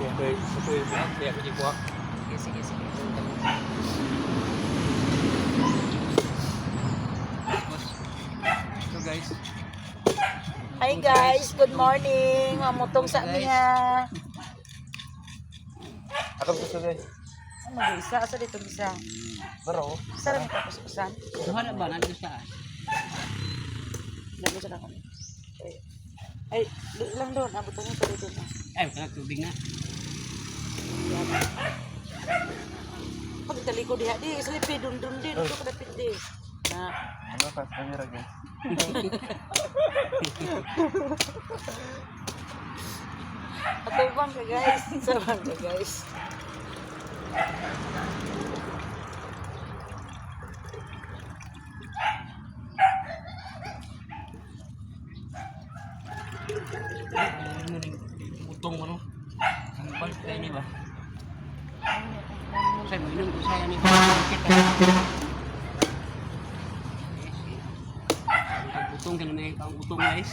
Kaya ko di ko. Sige. So guys. Hi guys, good morning. Mamutong sa amin ha. Ako gusto guys. Ano isa? Asa dito isa? Baro. Isa rin tapos usan. Wala ba nandito sa? Dami siya ako. Ay, lang doon. Abutan niyo pa dito. Ay, wala tubig na. Pag taliko diha di, salipi dun din. Ito kadapit di. Na. Ano ka camera guys? Atubang ka guys. Sabang ka guys. Utong mo no. Ang balik tayo ni ba? Saya mo inong saya ni kita. Ang utong kan may ang utong guys.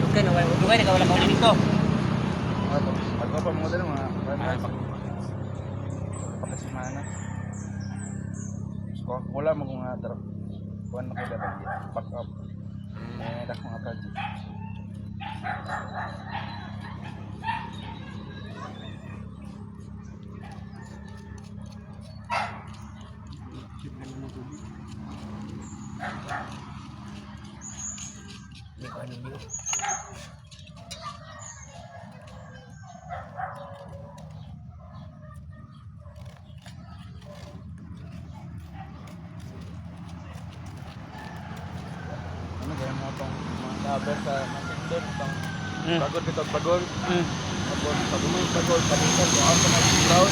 Okay, no, dugay na wala ka ulit dito. Ako pa mo dala mga pakasimana. So wala mo nga dara. Kuan ko dapat back up. Dak mga project. Hindi ko ano yun. Ano gaya mo itong mga cover sa Nintendo itong bagol dito bagol. Tapos pag umay bagol panitan ko out na brown.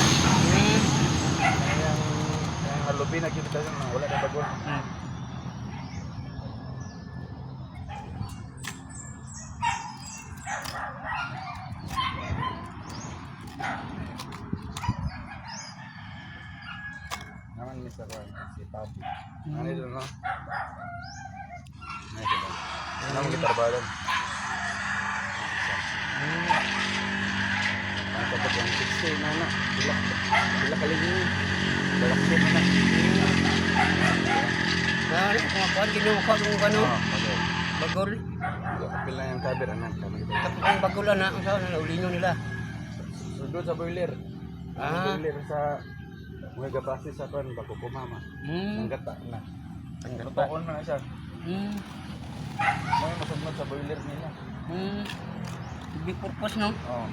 Yang halubi na kita na wala na bagol. Naman Mr. Juan, si Papi. Ano ito no? Nah, coba. Nama gitar badan. Ang dapat yang 60 na na. Sila kali ni. Balak siya na. Nah, kung kuan ginuka kung kano. Bagol. Kapil na yung cover anan kami dito. Ang bagol na ang sa ulinyo nila. Sudod sa boiler. Ah. Boiler sa mga base sa kan bago kumama. Ang gata na. Ang gata. Totoon na siya. May masunod sa boiler nila. Big purpose no. Oh.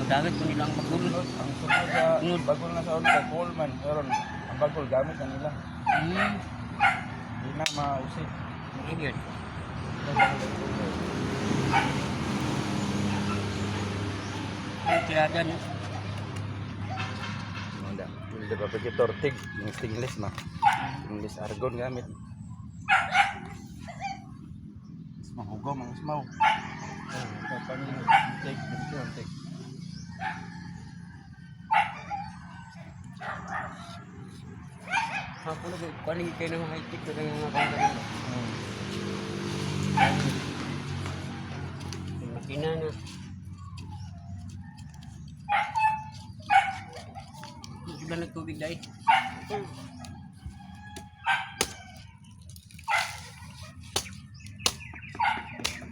Dagat ko nila ang bagol. Ang sunod sa bagol na sa ulo Coleman, meron ang bagol gamit na nila. Hindi na mausip. Idiot. Kaya dan Hindi ba pwede tortig, yung stainless na. Stainless argon gamit. Mahugaw, mga smaw. Paano yung take, take. ako na kuning kayo ng high tech ko ng mga kanta. Makina na. Sudah nagtubig dahil.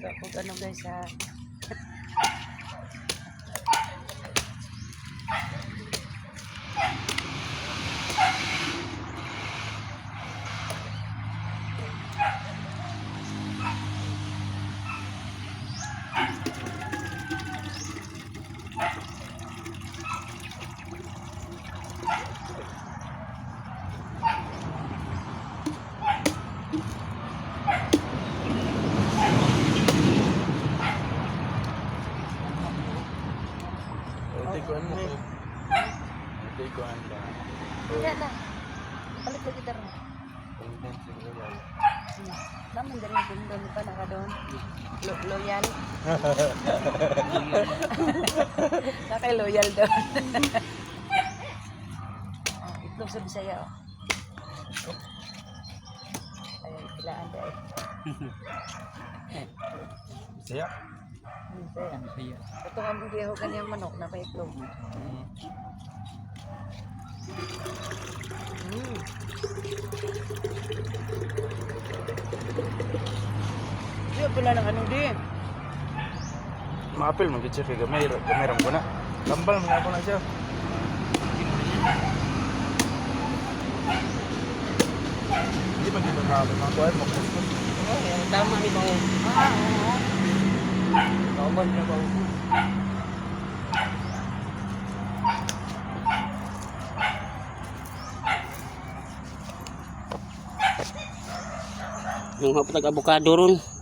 Tapos ano guys ha. Hindi na. Balik ko gitar mo. Naman dari doon pa naka doon. Loyal. Nakay loyal doon. itlog sa Bisaya. Oh. Ay, ilaan dahil. Saya. Bisaya. Ito nga mong giyaw kanyang manok na pa itlog. Diyo pala ng ano din. Maapil mong kitsa kay gamay ram ko na. Kambal mga ako na siya. Hindi pa dito na mga kuhay mo. Tama ito. Normal na ba? Yung hapon tag-avocado ron.